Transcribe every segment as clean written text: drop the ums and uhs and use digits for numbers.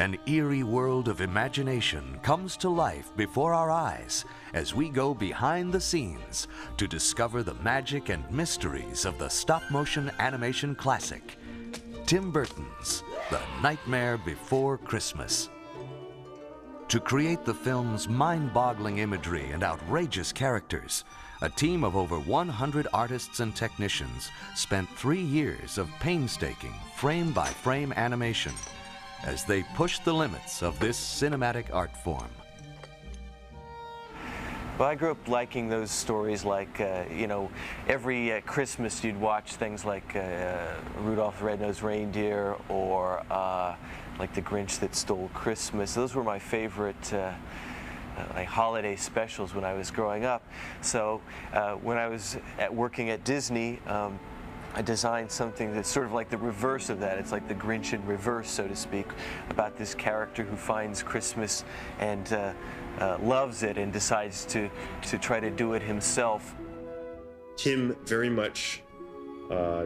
An eerie world of imagination comes to life before our eyes as we go behind the scenes to discover the magic and mysteries of the stop-motion animation classic, Tim Burton's The Nightmare Before Christmas. To create the film's mind-boggling imagery and outrageous characters, a team of over 100 artists and technicians spent 3 years of painstaking frame-by-frame animation as they pushed the limits of this cinematic art form. Well, I grew up liking those stories like, you know, every Christmas you'd watch things like Rudolph the Red-Nosed Reindeer or like The Grinch That Stole Christmas. Those were my favorite like holiday specials when I was growing up. So when I was working at Disney, I designed something that's sort of like the reverse of that. It's like the Grinch in reverse, so to speak, about this character who finds Christmas and loves it and decides to try to do it himself. Tim very much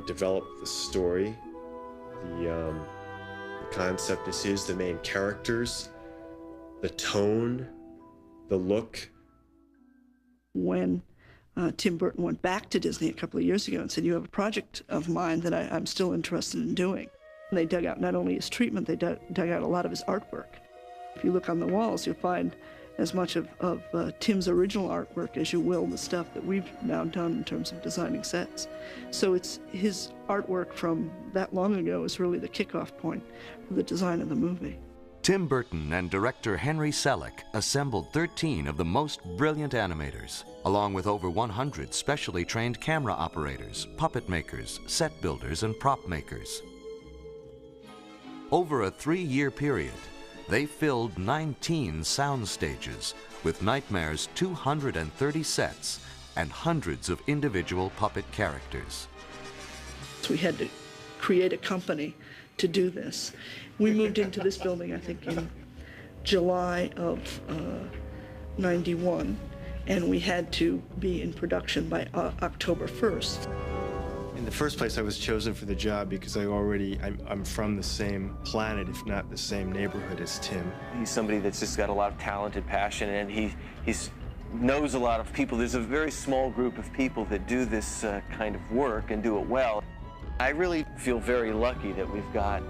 developed the story, the concept is his, the main characters, the tone, the look. When Tim Burton went back to Disney a couple of years ago and said, "You have a project of mine that I'm still interested in doing." And they dug out not only his treatment, they dug out a lot of his artwork. If you look on the walls, you'll find as much of Tim's original artwork as you will the stuff that we've now done in terms of designing sets. So it's his artwork from that long ago is really the kickoff point for the design of the movie. Tim Burton and director Henry Selick assembled 13 of the most brilliant animators, along with over 100 specially trained camera operators, puppet makers, set builders, and prop makers. Over a 3-year period, they filled 19 sound stages with Nightmare's 230 sets and hundreds of individual puppet characters. So we had to create a company to do this. We moved into this building, I think, in July of '91, and we had to be in production by October 1st. In the first place, I was chosen for the job because I'm from the same planet, if not the same neighborhood as Tim. He's somebody that's just got a lot of talent and passion, and he knows a lot of people. There's a very small group of people that do this kind of work and do it well. I really feel very lucky that we've got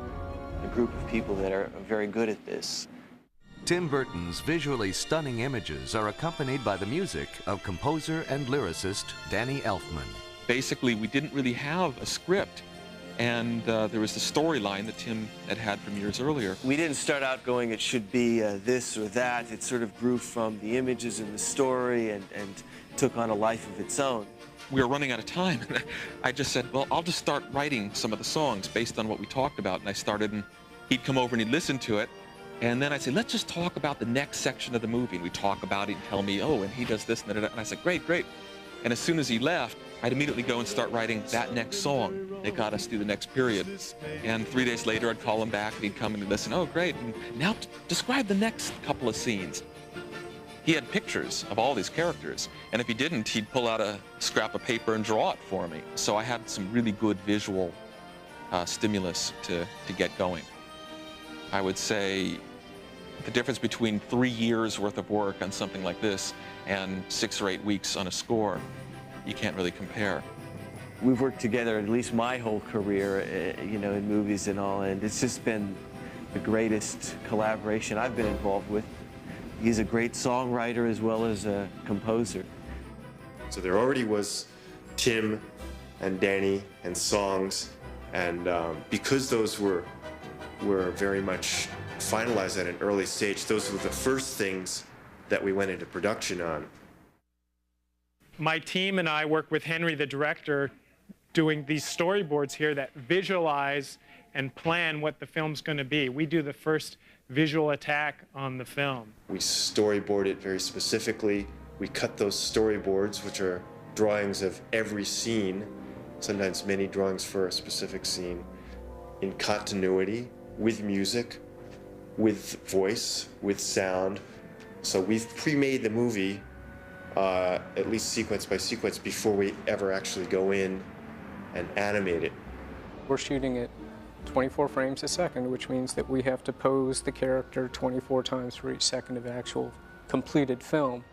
a group of people that are very good at this. Tim Burton's visually stunning images are accompanied by the music of composer and lyricist Danny Elfman. Basically, we didn't really have a script, and there was the storyline that Tim had from years earlier. We didn't start out going, it should be this or that. It sort of grew from the images and the story and took on a life of its own. We were running out of time, and I just said, well, I'll just start writing some of the songs based on what we talked about. And I started, and he'd come over and he'd listen to it. And then I'd say, let's just talk about the next section of the movie. And we'd talk about it and tell me, oh, and he does this and that. And I said, great, great. And as soon as he left, I'd immediately go and start writing that next song that got us through the next period. And 3 days later, I'd call him back, and he'd come and he'd listen. Oh, great. And now describe the next couple of scenes. He had pictures of all these characters, and if he didn't, he'd pull out a scrap of paper and draw it for me. So I had some really good visual stimulus to get going. I would say the difference between 3 years worth of work on something like this and 6 or 8 weeks on a score, you can't really compare. We've worked together at least my whole career, you know, in movies and all, and it's just been the greatest collaboration I've been involved with. He's a great songwriter as well as a composer. So there already was Tim and Danny and songs, and because those were very much finalized at an early stage, those were the first things that we went into production on. My team and I work with Henry, the director, doing these storyboards here that visualize and plan what the film's going to be. We do the first visual attack on the film. We storyboard it very specifically. We cut those storyboards, which are drawings of every scene, sometimes many drawings for a specific scene, in continuity, with music, with voice, with sound. So we've pre-made the movie at least sequence by sequence before we ever actually go in and animate it. We're shooting it 24 frames a second, which means that we have to pose the character 24 times for each second of actual completed film.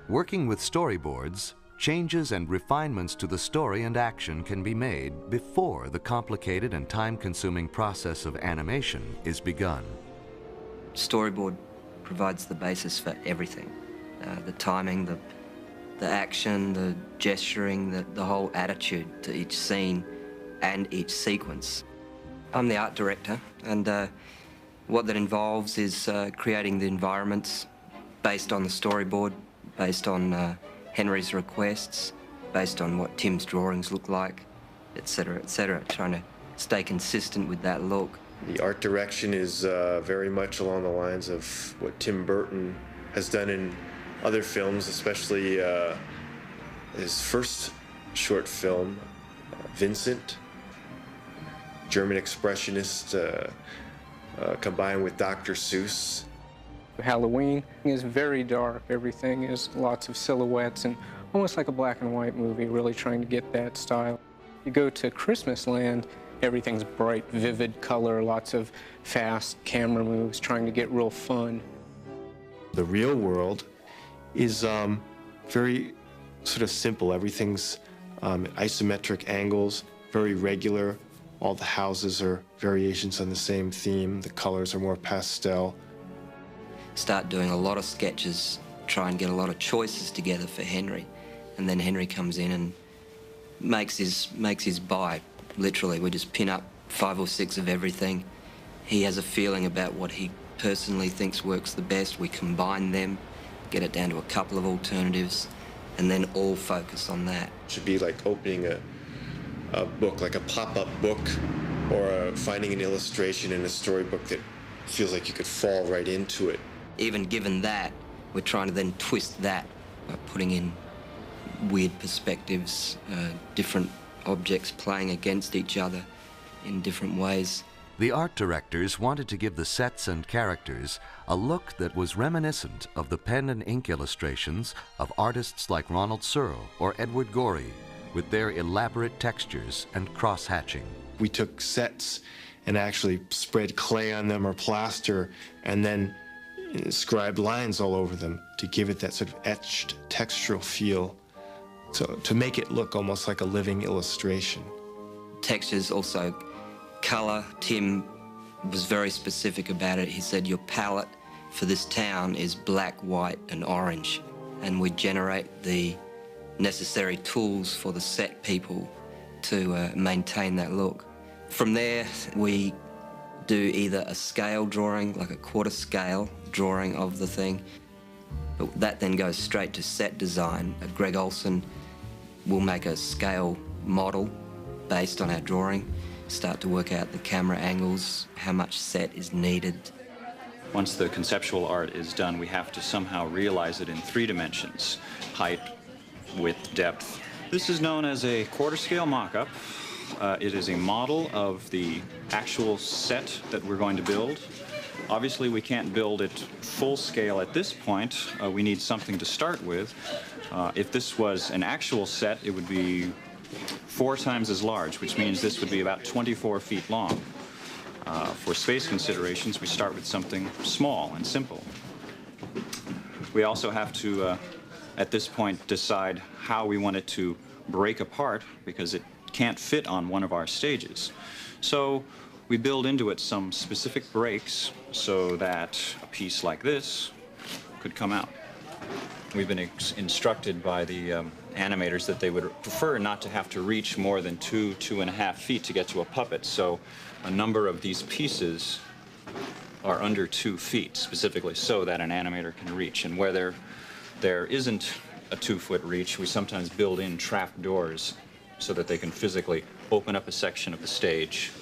Working with storyboards, changes and refinements to the story and action can be made before the complicated and time-consuming process of animation is begun. Storyboard provides the basis for everything. The timing, the action, the gesturing, the whole attitude to each scene and each sequence. I'm the art director, and what that involves is creating the environments based on the storyboard, based on Henry's requests, based on what Tim's drawings look like, etc., trying to stay consistent with that look. The art direction is very much along the lines of what Tim Burton has done in other films, especially his first short film, Vincent, German expressionist combined with Dr. Seuss. Halloween is very dark. Everything is lots of silhouettes and almost like a black and white movie, really trying to get that style. You go to Christmas Land, everything's bright, vivid color, lots of fast camera moves, trying to get real fun. The real world is very sort of simple. Everything's isometric angles, very regular. All the houses are variations on the same theme. The colors are more pastel. Start doing a lot of sketches, try and get a lot of choices together for Henry. And then Henry comes in and makes his buy, literally. We just pin up 5 or 6 of everything. He has a feeling about what he personally thinks works the best. We combine them, get it down to a couple of alternatives, and then all focus on that. It should be like opening a book, like a pop-up book, or finding an illustration in a storybook that feels like you could fall right into it. Even given that, we're trying to then twist that by putting in weird perspectives, different objects playing against each other in different ways. The art directors wanted to give the sets and characters a look that was reminiscent of the pen and ink illustrations of artists like Ronald Searle or Edward Gorey, with their elaborate textures and cross-hatching. We took sets and actually spread clay on them or plaster, and then scribed lines all over them to give it that sort of etched textural feel, so to make it look almost like a living illustration. Textures, also color. Tim was very specific about it. He said your palette for this town is black, white and orange, and we generate the necessary tools for the set people to maintain that look. From there we do either a scale drawing, like a quarter scale drawing of the thing, but that then goes straight to set design. Greg Olson will make a scale model based on our drawing, start to work out the camera angles, how much set is needed. Once the conceptual art is done, we have to somehow realize it in 3 dimensions: height, width, depth. This is known as a quarter scale mock-up. It is a model of the actual set that we're going to build. Obviously, we can't build it full scale at this point. We need something to start with. If this was an actual set, it would be 4 times as large, which means this would be about 24 feet long. For space considerations, we start with something small and simple. We also have to, at this point, decide how we want it to break apart, because it can't fit on one of our stages. So we build into it some specific breaks so that a piece like this could come out. We've been instructed by the animators that they would prefer not to have to reach more than 2.5 feet to get to a puppet. So a number of these pieces are under 2 feet, specifically so that an animator can reach. And where there isn't a 2-foot reach, we sometimes build in trap doors so that they can physically open up a section of the stage,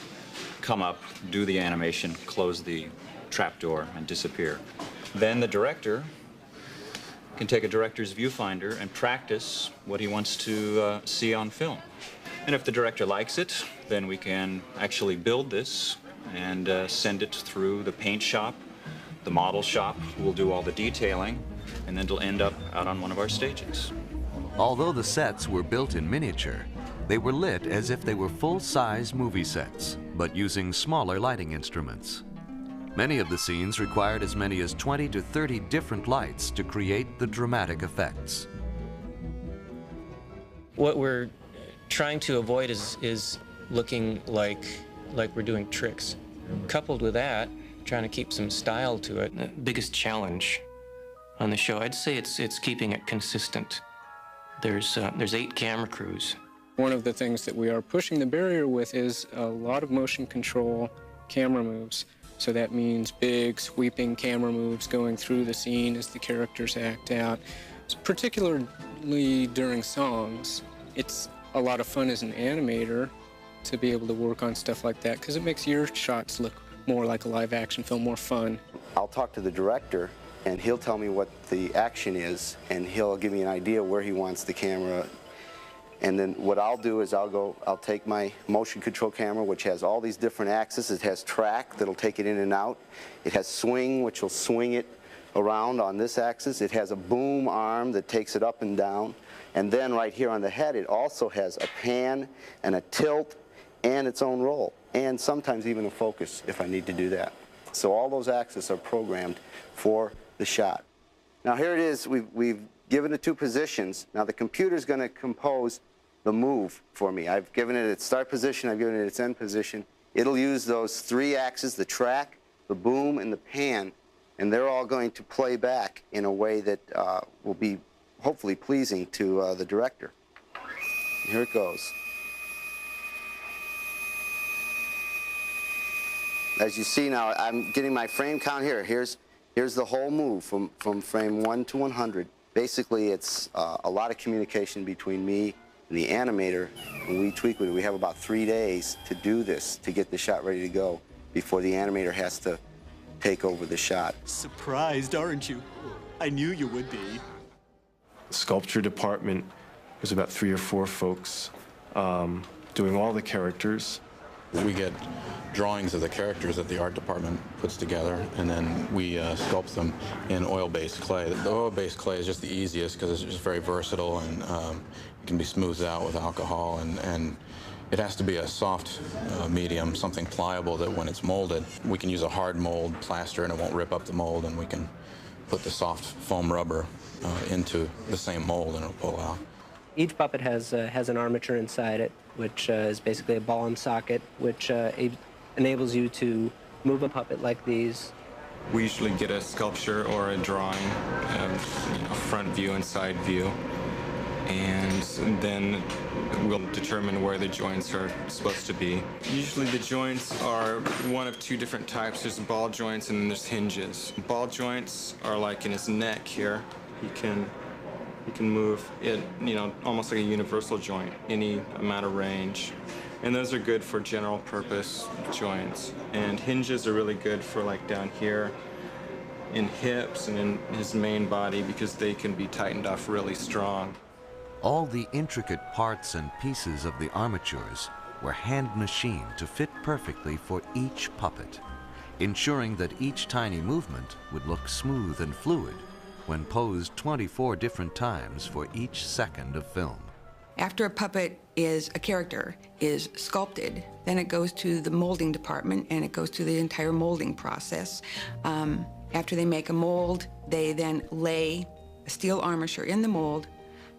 come up, do the animation, close the trap door, and disappear. Then the director can take a director's viewfinder and practice what he wants to see on film. And if the director likes it, then we can actually build this and send it through the paint shop, the model shop, who will do all the detailing, and then it'll end up out on one of our stages. Although the sets were built in miniature, they were lit as if they were full-size movie sets. but using smaller lighting instruments. Many of the scenes required as many as 20 to 30 different lights to create the dramatic effects. What we're trying to avoid is looking like we're doing tricks. Coupled with that, trying to keep some style to it. The biggest challenge on the show, I'd say it's keeping it consistent. There's 8 camera crews. One of the things that we are pushing the barrier with is a lot of motion control camera moves. So that means big, sweeping camera moves going through the scene as the characters act out. Particularly during songs, it's a lot of fun as an animator to be able to work on stuff like that because it makes your shots look more like a live action film, more fun. I'll talk to the director and he'll tell me what the action is and he'll give me an idea where he wants the camera. And then what I'll do is I'll take my motion control camera, which has all these different axes. It has track that'll take it in and out. It has swing, which will swing it around on this axis. It has a boom arm that takes it up and down. And then right here on the head, it also has a pan and a tilt and its own roll, and sometimes even a focus if I need to do that. So all those axes are programmed for the shot. Now here it is, we've given it 2 positions. Now the computer's going to compose the move for me. I've given it its start position, I've given it its end position. It'll use those 3 axes, the track, the boom, and the pan, and they're all going to play back in a way that will be hopefully pleasing to the director. Here it goes. As you see now, I'm getting my frame count here. Here's the whole move from frame 1 to 100. Basically, it's a lot of communication between me and the animator, and we tweak with it. We have about 3 days to do this, to get the shot ready to go before the animator has to take over the shot. Surprised, aren't you? I knew you would be. The sculpture department was about 3 or 4 folks doing all the characters. We get drawings of the characters that the art department puts together, and then we sculpt them in oil-based clay. The oil-based clay is just the easiest because it's just very versatile and it can be smoothed out with alcohol, and it has to be a soft medium, something pliable that when it's molded, we can use a hard mold plaster and it won't rip up the mold, and we can put the soft foam rubber into the same mold and it'll pull out. Each puppet has an armature inside it, which is basically a ball and socket, which enables you to move a puppet like these. We usually get a sculpture or a drawing, a front view and side view, and then we'll determine where the joints are supposed to be. Usually the joints are one of 2 different types. There's ball joints and then there's hinges. Ball joints are like in his neck here. You can move it, almost like a universal joint, any amount of range. And those are good for general purpose joints. And hinges are really good for like down here in hips and in his main body because they can be tightened off really strong. All the intricate parts and pieces of the armatures were hand machined to fit perfectly for each puppet, ensuring that each tiny movement would look smooth and fluid when posed 24 different times for each second of film. After a puppet a character is sculpted, then it goes to the molding department and it goes through the entire molding process. After they make a mold, they then lay a steel armature in the mold.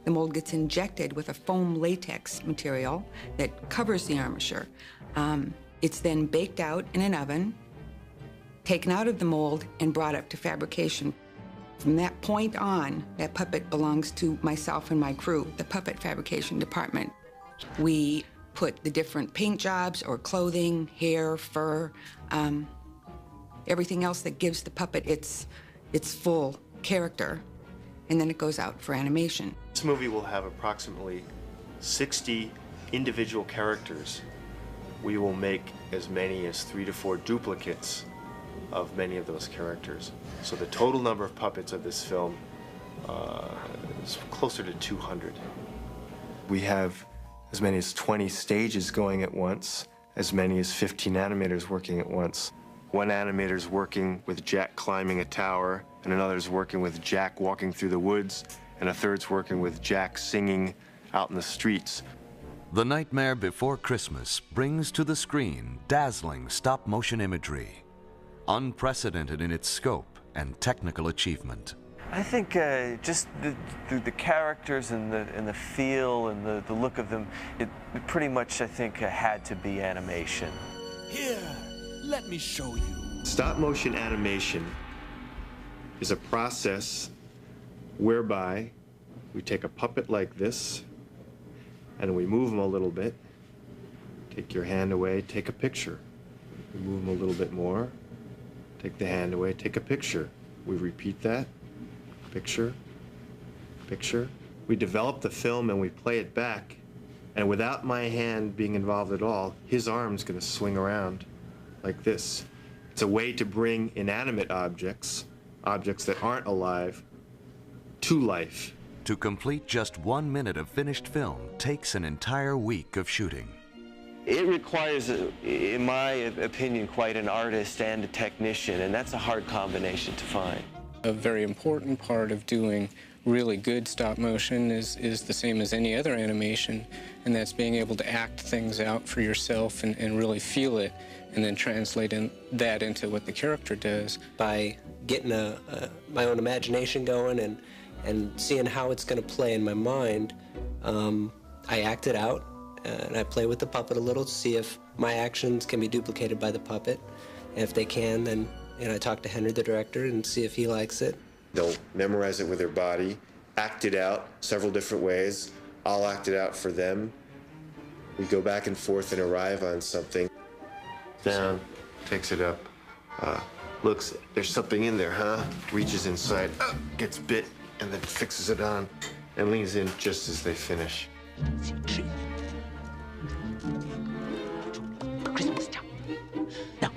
The mold gets injected with a foam latex material that covers the armature. It's then baked out in an oven, taken out of the mold, and brought up to fabrication. From that point on, that puppet belongs to myself and my crew, the puppet fabrication department. We put the different paint jobs or clothing, hair, fur, everything else that gives the puppet its full character, and then it goes out for animation. This movie will have approximately 60 individual characters. We will make as many as 3 to 4 duplicates of many of those characters. So the total number of puppets of this film is closer to 200. We have as many as 20 stages going at once, as many as 15 animators working at once. One animator's working with Jack climbing a tower, and another's working with Jack walking through the woods, and a third's working with Jack singing out in the streets. The Nightmare Before Christmas brings to the screen dazzling stop-motion imagery, unprecedented in its scope and technical achievement. I think just the characters and the feel and the look of them, it pretty much, I think, had to be animation. Here, let me show you. Stop-motion animation is a process whereby we take a puppet like this and we move them a little bit. Take your hand away, take a picture. We move them a little bit more. Take the hand away, take a picture. We repeat that. Picture, picture. We develop the film and we play it back, and without my hand being involved at all, his arm's gonna swing around like this. It's a way to bring inanimate objects, objects that aren't alive, to life. To complete just 1 minute of finished film takes an entire week of shooting. It requires, in my opinion, quite an artist and a technician, and that's a hard combination to find. A very important part of doing really good stop motion is the same as any other animation, and that's being able to act things out for yourself and really feel it, and then translate that into what the character does. By getting my own imagination going and seeing how it's going to play in my mind, I act it out, and I play with the puppet a little to see if my actions can be duplicated by the puppet. And if they can, then I talk to Henry, the director, and see if he likes it. They'll memorize it with their body, act it out several different ways. I'll act it out for them. We go back and forth and arrive on something. Down, takes it up, looks, there's something in there, huh? Reaches inside, gets bit, and then fixes it on, and leans in just as they finish. Christmas time. Now.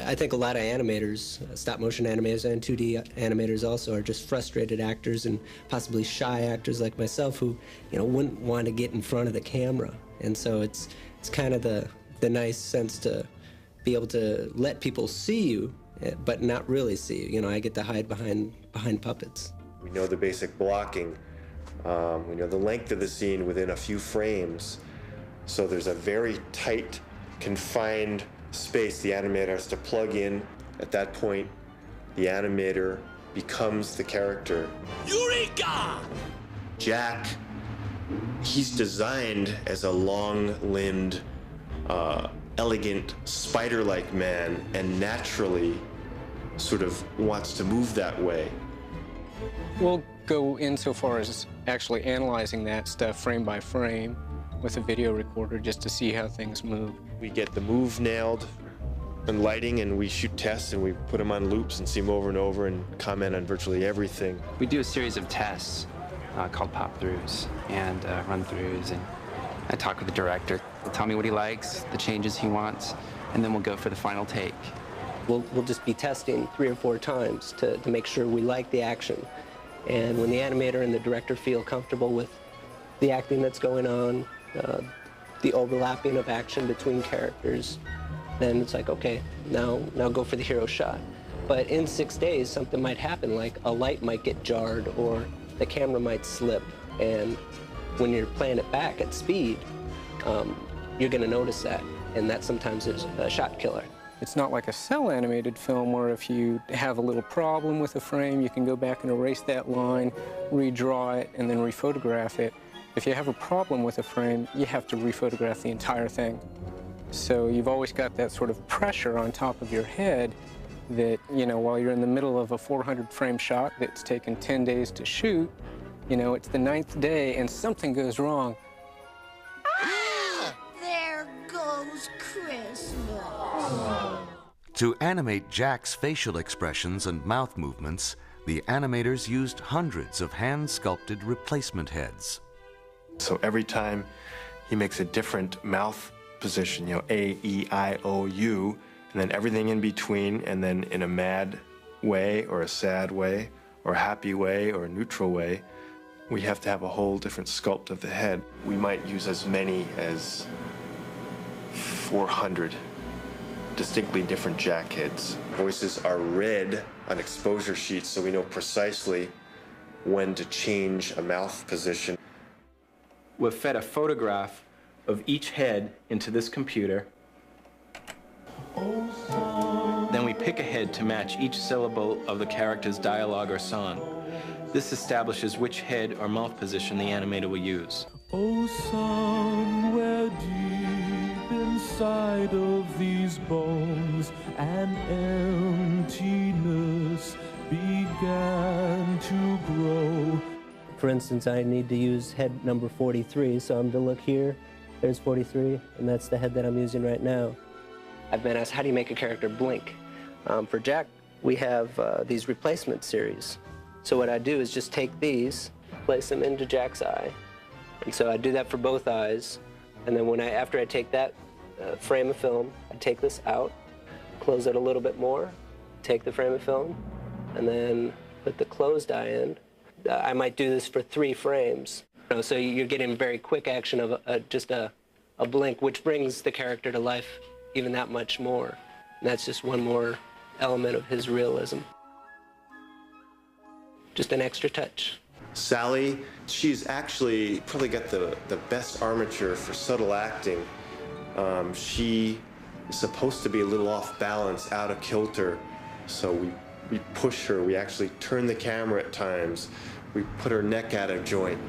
I think a lot of animators, stop-motion animators and 2D animators also, are just frustrated actors and possibly shy actors like myself who, wouldn't want to get in front of the camera. And so it's kind of the nice sense to be able to let people see you, but not really see you. I get to hide behind puppets. We know the basic blocking. We know the length of the scene within a few frames. So there's a very tight, confined space the animator has to plug in. At that point, the animator becomes the character. Eureka! Jack, he's designed as a long-limbed, elegant, spider-like man, and naturally sort of wants to move that way. We'll go insofar as actually analyzing that stuff frame by frame with a video recorder just to see how things move. We get the move nailed and lighting, and we shoot tests, and we put them on loops and see them over and over and comment on virtually everything. We do a series of tests called pop-throughs and run-throughs, and I talk with the director. He'll tell me what he likes, the changes he wants, and then we'll go for the final take. We'll just be testing 3 or 4 times to make sure we like the action. And when the animator and the director feel comfortable with the acting that's going on, the overlapping of action between characters, then it's like, okay, now go for the hero shot. But in 6 days, something might happen, like a light might get jarred or the camera might slip. And when you're playing it back at speed, you're gonna notice that. And that sometimes is a shot killer. It's not like a cell animated film where if you have a little problem with a frame, you can go back and erase that line, redraw it, and then rephotograph it. If you have a problem with a frame, you have to rephotograph the entire thing. So you've always got that sort of pressure on top of your head that, while you're in the middle of a 400 frame shot that's taken 10 days to shoot, it's the 9th day and something goes wrong. There goes Christmas. To animate Jack's facial expressions and mouth movements, the animators used hundreds of hand-sculpted replacement heads. So every time he makes a different mouth position, A, E, I, O, U, and then everything in between, and then in a mad way or a sad way or a happy way or a neutral way, we have to have a whole different sculpt of the head. We might use as many as 400 distinctly different jack heads. Voices are read on exposure sheets so we know precisely when to change a mouth position. We've fed a photograph of each head into this computer. Then we pick a head to match each syllable of the character's dialogue or song. This establishes which head or mouth position the animator will use. Oh, somewhere deep inside of these bones, an emptiness began to grow. For instance, I need to use head number 43, so I'm to look here, there's 43, and that's the head that I'm using right now. I've been asked, how do you make a character blink? For Jack, we have these replacement series. So what I do is just take these, place them into Jack's eye, and so I do that for both eyes, and then after I take that frame of film, I take this out, close it a little bit more, take the frame of film, and then put the closed eye in. I might do this for 3 frames. So you're getting very quick action of just a blink, which brings the character to life even that much more. And that's just one more element of his realism. Just an extra touch. Sally, she's actually probably got the best armature for subtle acting. She is supposed to be a little off balance, out of kilter, so we push her. We actually turn the camera at times. We put her neck out of joint,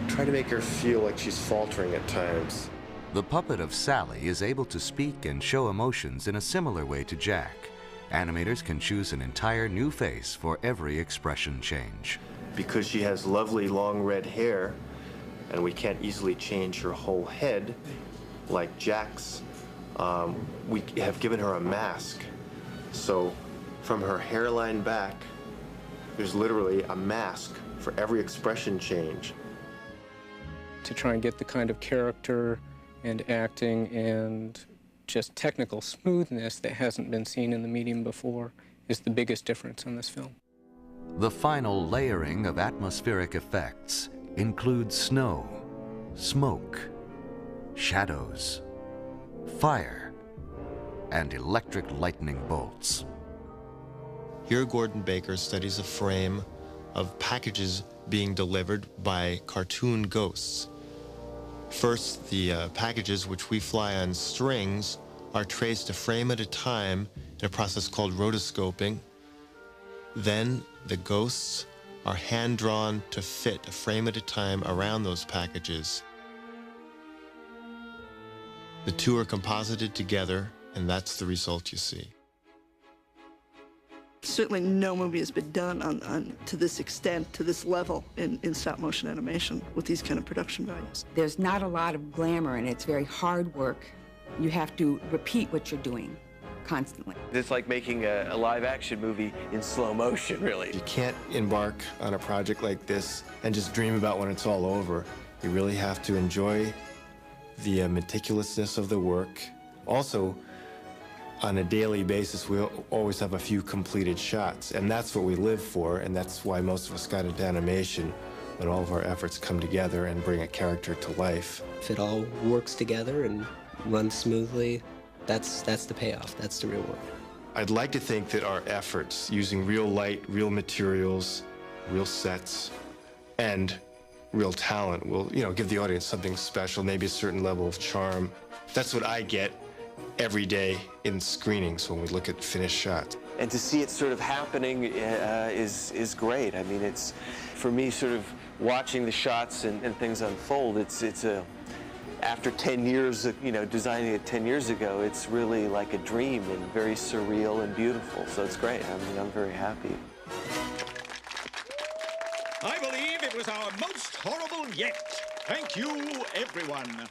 try to make her feel like she's faltering at times. The puppet of Sally is able to speak and show emotions in a similar way to Jack. Animators can choose an entire new face for every expression change. Because she has lovely long red hair, and we can't easily change her whole head, like Jack's, we have given her a mask. So from her hairline back, there's literally a mask for every expression change. To try and get the kind of character and acting and just technical smoothness that hasn't been seen in the medium before is the biggest difference on this film. The final layering of atmospheric effects includes snow, smoke, shadows, fire, and electric lightning bolts. Here, Gordon Baker studies a frame of packages being delivered by cartoon ghosts. First, the packages, which we fly on strings, are traced a frame at a time in a process called rotoscoping. Then the ghosts are hand-drawn to fit a frame at a time around those packages. The two are composited together, and that's the result you see. Certainly no movie has been done to this extent, to this level in stop-motion animation with these kind of production values. There's not a lot of glamour, and it's very hard work. You have to repeat what you're doing constantly. It's like making a live-action movie in slow motion, really. You can't embark on a project like this and just dream about when it's all over. You really have to enjoy the meticulousness of the work. Also, on a daily basis, we always have a few completed shots, and that's what we live for, and that's why most of us got into animation, when all of our efforts come together and bring a character to life. If it all works together and runs smoothly, that's the payoff, that's the real work. I'd like to think that our efforts, using real light, real materials, real sets, and real talent will, give the audience something special, maybe a certain level of charm. That's what I get every day in screenings when we look at finished shots. And to see it sort of happening is great. I mean, it's, for me, sort of watching the shots and things unfold, it's after 10 years, designing it 10 years ago, it's really like a dream and very surreal and beautiful. So it's great. I mean, I'm very happy. I believe it was our most horrible yet. Thank you, everyone.